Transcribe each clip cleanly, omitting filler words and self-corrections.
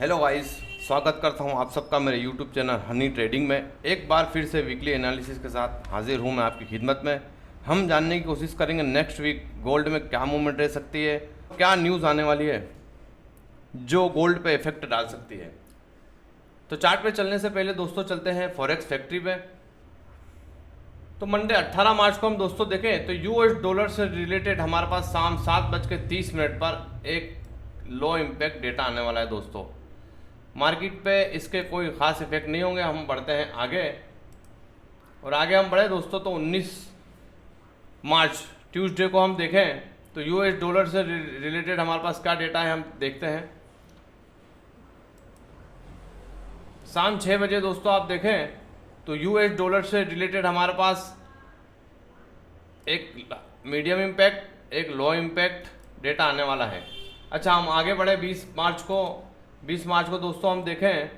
Hello guys, स्वागत करता हूं आप सबका मेरे यूट्यूब चैनल हनी ट्रेडिंग में। एक बार फिर से वीकली एनालिसिस के साथ हाजिर हूं मैं आपकी खिदमत में। हम जानने की कोशिश करेंगे नेक्स्ट वीक गोल्ड में क्या मूवमेंट रह सकती है, क्या न्यूज़ आने वाली है जो गोल्ड पे इफेक्ट डाल सकती है। तो चार्ट पे चलने से पहले दोस्तों चलते हैं फॉरेक्स फैक्ट्री पे। तो मंडे 18 मार्च को हम दोस्तों देखें तो यूएस डॉलर से रिलेटेड हमारे पास शाम 7:30 पर एक लो इम्पैक्ट डेटा आने वाला है दोस्तों। मार्केट पे इसके कोई ख़ास इफेक्ट नहीं होंगे। हम बढ़ते हैं आगे, और आगे हम बढ़े दोस्तों तो 19 मार्च ट्यूसडे को हम देखें तो यूएस डॉलर से रिलेटेड हमारे पास क्या डेटा है हम देखते हैं। शाम 6 बजे दोस्तों आप देखें तो यूएस डॉलर से रिलेटेड हमारे पास एक मीडियम इम्पैक्ट एक लो इम्पैक्ट डेटा आने वाला है। अच्छा, हम आगे बढ़े 20 मार्च को दोस्तों हम देखें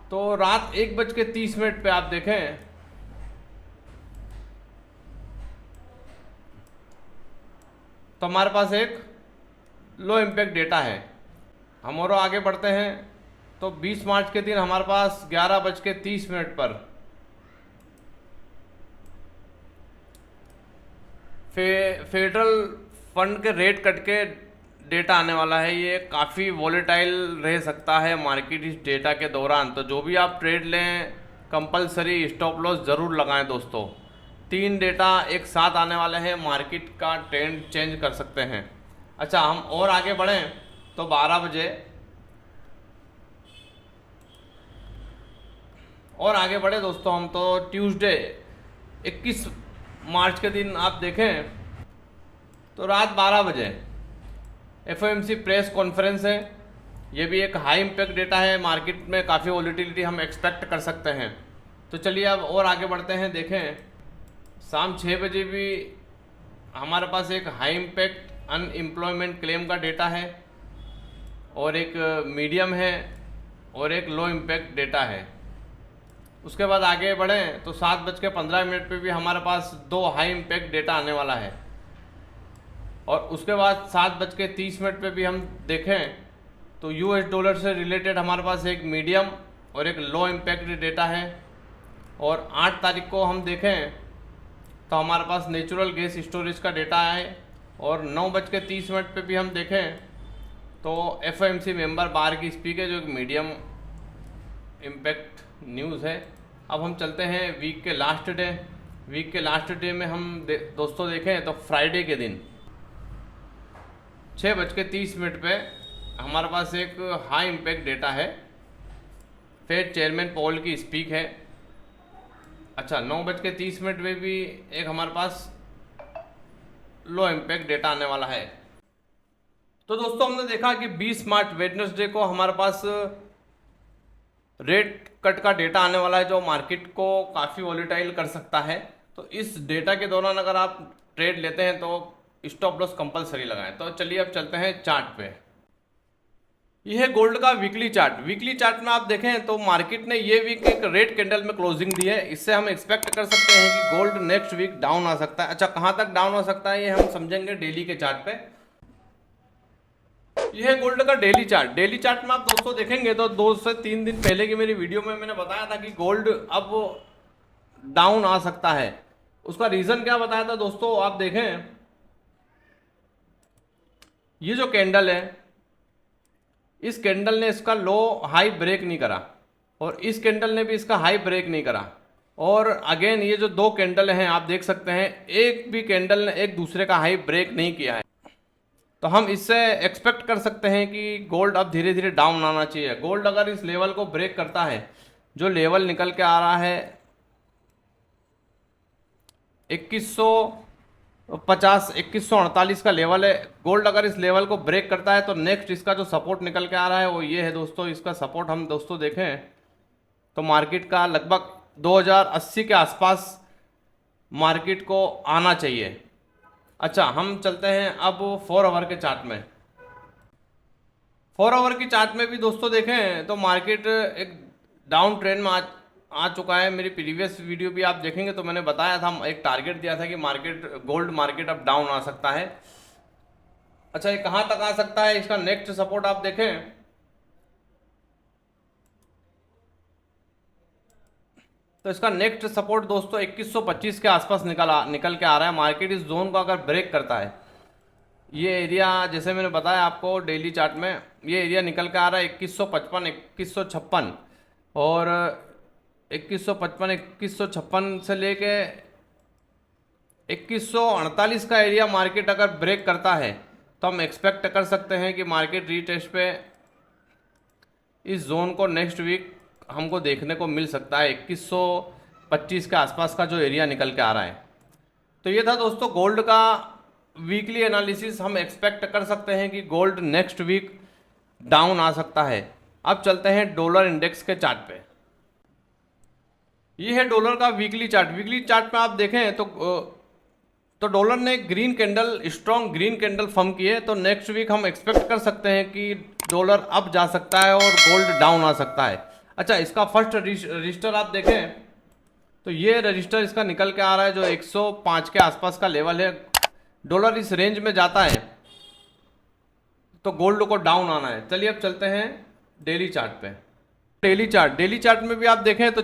तो रात 1:30 पे आप देखें तो हमारे पास एक लो इम्पैक्ट डेटा है। हम और आगे बढ़ते हैं तो 20 मार्च के दिन हमारे पास 11:30 पर फेडरल फंड के रेट कट के डेटा आने वाला है। ये काफ़ी वॉलेटाइल रह सकता है मार्केट इस डेटा के दौरान। तो जो भी आप ट्रेड लें कंपलसरी स्टॉप लॉस ज़रूर लगाएं दोस्तों। 3 डेटा एक साथ आने वाले हैं, मार्केट का ट्रेंड चेंज कर सकते हैं। अच्छा, हम और आगे बढ़ें तो 12 बजे और आगे बढ़े दोस्तों हम तो ट्यूसडे 21 मार्च के दिन आप देखें तो रात 12 बजे एफओएमसी प्रेस कॉन्फ्रेंस है। ये भी एक हाई इम्पैक्ट डेटा है, मार्केट में काफ़ी वॉलीटिलिटी हम एक्सपेक्ट कर सकते हैं। तो चलिए अब और आगे बढ़ते हैं। देखें शाम 6 बजे भी हमारे पास एक हाई इम्पैक्ट अनएम्प्लॉयमेंट क्लेम का डेटा है, और एक मीडियम है और एक लो इम्पैक्ट डेटा है। उसके बाद आगे बढ़ें तो 7:15 पे भी हमारे पास 2 हाई इम्पैक्ट डेटा आने वाला है, और उसके बाद 7:30 पे भी हम देखें तो यूएस डॉलर से रिलेटेड हमारे पास एक मीडियम और एक लो इम्पैक्ट डेटा है। और 8 तारीख को हम देखें तो हमारे पास नेचुरल गैस स्टोरेज का डेटा है, और 9:30 पे भी हम देखें तो एफओएमसी मेंबर बार की स्पीक है जो एक मीडियम इम्पैक्ट न्यूज़ है। अब हम चलते हैं वीक के लास्ट डे में हम दोस्तों देखें तो फ्राइडे के दिन 6:30 पे हमारे पास एक हाई इम्पैक्ट डेटा है, फेड चेयरमैन पॉल की स्पीक है। अच्छा, 9:30 पे भी एक हमारे पास लो इम्पैक्ट डेटा आने वाला है। तो दोस्तों हमने देखा कि 20 मार्च वेडनेसडे को हमारे पास रेट कट का डेटा आने वाला है जो मार्केट को काफ़ी वॉलेटाइल कर सकता है। तो इस डेटा के दौरान अगर आप ट्रेड लेते हैं तो स्टॉप लॉस कंपलसरी लगाएं। तो चलिए अब चलते हैं चार्ट पे। यह है गोल्ड का वीकली चार्ट में आप देखें तो मार्केट ने ये वीक एक रेड कैंडल में क्लोजिंग दी है। इससे हम एक्सपेक्ट कर सकते हैं कि गोल्ड नेक्स्ट वीक डाउन आ सकता है। अच्छा, कहाँ तक डाउन हो सकता है ये हम समझेंगे डेली के चार्ट पे। यह है गोल्ड का डेली चार्ट में आप दोस्तों देखेंगे तो 2 से 3 दिन पहले की मेरी वीडियो में मैंने बताया था कि गोल्ड अब डाउन आ सकता है। उसका रीजन क्या बताया था दोस्तों, आप देखें ये जो कैंडल है, इस कैंडल ने इसका लो हाई ब्रेक नहीं करा, और इस कैंडल ने भी इसका हाई ब्रेक नहीं करा। और अगेन ये जो 2 कैंडल हैं आप देख सकते हैं, एक भी कैंडल ने एक दूसरे का हाई ब्रेक नहीं किया है। तो हम इससे एक्सपेक्ट कर सकते हैं कि गोल्ड अब धीरे धीरे डाउन आना चाहिए। गोल्ड अगर इस लेवल को ब्रेक करता है, जो लेवल निकल के आ रहा है 2148 का लेवल है, गोल्ड अगर इस लेवल को ब्रेक करता है तो नेक्स्ट इसका जो सपोर्ट निकल के आ रहा है वो ये है दोस्तों। इसका सपोर्ट हम दोस्तों देखें तो मार्केट का लगभग 2080 के आसपास मार्केट को आना चाहिए। अच्छा, हम चलते हैं अब 4 आवर के चार्ट में। 4 आवर की चार्ट में भी दोस्तों देखें तो मार्केट एक डाउन ट्रेंड में आ चुका है। मेरी प्रीवियस वीडियो भी आप देखेंगे तो मैंने बताया था, एक टारगेट दिया था कि गोल्ड मार्केट अब डाउन आ सकता है। अच्छा, ये कहाँ तक आ सकता है, इसका नेक्स्ट सपोर्ट आप देखें तो इसका नेक्स्ट सपोर्ट दोस्तों 2125 के आसपास निकल के आ रहा है। मार्केट इस जोन को अगर ब्रेक करता है, ये एरिया जैसे मैंने बताया आपको डेली चार्ट में, ये एरिया निकल के आ रहा है 2155 2156, और 2155 2156 से लेके 2148 का एरिया मार्केट अगर ब्रेक करता है तो हम एक्सपेक्ट कर सकते हैं कि मार्केट रीटेस्ट पे इस जोन को नेक्स्ट वीक हमको देखने को मिल सकता है 2125 के आसपास का जो एरिया निकल के आ रहा है। तो ये था दोस्तों गोल्ड का वीकली एनालिसिस। हम एक्सपेक्ट कर सकते हैं कि गोल्ड नेक्स्ट वीक डाउन आ सकता है। अब चलते हैं डॉलर इंडेक्स के चार्ट पे। ये है डॉलर का वीकली चार्ट। वीकली चार्ट में आप देखें तो डॉलर ने green candle, strong green candle form किए, तो नेक्स्ट वीक हम एक्सपेक्ट कर सकते हैं कि डॉलर अप जा सकता है और गोल्ड डाउन आ सकता है। अच्छा, इसका फर्स्ट रजिस्टर आप देखें तो ये रजिस्टर इसका निकल के आ रहा है जो 105 के आसपास का लेवल है। डॉलर इस रेंज में जाता है तो गोल्ड को डाउन आना है। चलिए अब चलते हैं डेली चार्ट पे। डेली चार्ट में भी आप देखें तो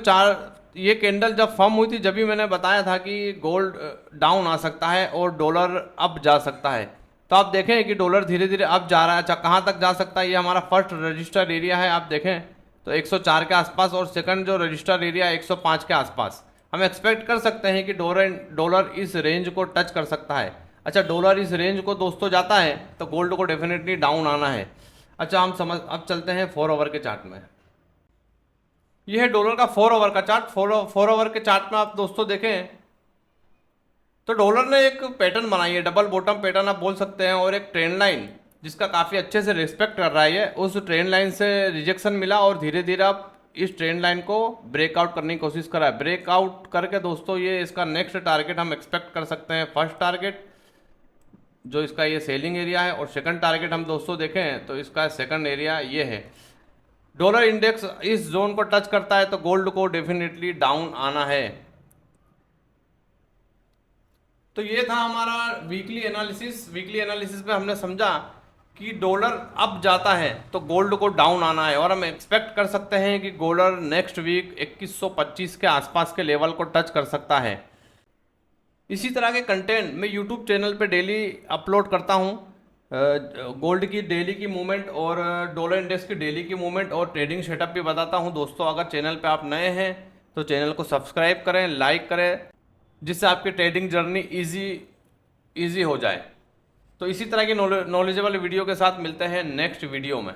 ये कैंडल जब फॉर्म हुई थी, जब भी मैंने बताया था कि गोल्ड डाउन आ सकता है और डॉलर अप जा सकता है। तो आप देखें कि डॉलर धीरे धीरे अप जा रहा है। अच्छा, कहाँ तक जा सकता है, ये हमारा फर्स्ट रजिस्टर एरिया है। आप देखें तो 104 के आसपास, और सेकंड जो रजिस्टर एरिया है 105 के आसपास। हम एक्सपेक्ट कर सकते हैं कि डॉलर इस रेंज को टच कर सकता है। अच्छा, डॉलर इस रेंज को दोस्तों जाता है तो गोल्ड को डेफिनेटली डाउन आना है। अच्छा, अब चलते हैं 4 आवर के चार्ट में। यह है डॉलर का 4 आवर का चार्ट। 4 आवर के चार्ट में आप दोस्तों देखें तो डॉलर ने एक पैटर्न बनाई है, डबल बॉटम पैटर्न आप बोल सकते हैं, और एक ट्रेंड लाइन जिसका काफ़ी अच्छे से रिस्पेक्ट कर रहा है। उस ट्रेंड लाइन से रिजेक्शन मिला और धीरे धीरे आप इस ट्रेंड लाइन को ब्रेकआउट करने की कोशिश कर रहा है। ब्रेकआउट करके दोस्तों ये इसका नेक्स्ट टारगेट हम एक्सपेक्ट कर सकते हैं। फर्स्ट टारगेट जो इसका ये सेलिंग एरिया है, और सेकंड टारगेट हम दोस्तों देखें तो इसका सेकंड एरिया ये है। डॉलर इंडेक्स इस जोन को टच करता है तो गोल्ड को डेफिनेटली डाउन आना है। तो ये था हमारा वीकली एनालिसिस। वीकली एनालिसिस में हमने समझा कि डॉलर अप जाता है तो गोल्ड को डाउन आना है, और हम एक्सपेक्ट कर सकते हैं कि गोल्ड नेक्स्ट वीक 2125 के आसपास के लेवल को टच कर सकता है। इसी तरह के कंटेंट मैं यूट्यूब चैनल पे डेली अपलोड करता हूँ। गोल्ड की डेली की मूवमेंट और डॉलर इंडेक्स की डेली की मूवमेंट और ट्रेडिंग सेटअप भी बताता हूँ दोस्तों। अगर चैनल पे आप नए हैं तो चैनल को सब्सक्राइब करें, लाइक करें, जिससे आपकी ट्रेडिंग जर्नी इजी हो जाए। तो इसी तरह की नॉलेजेबल वीडियो के साथ मिलते हैं नेक्स्ट वीडियो में।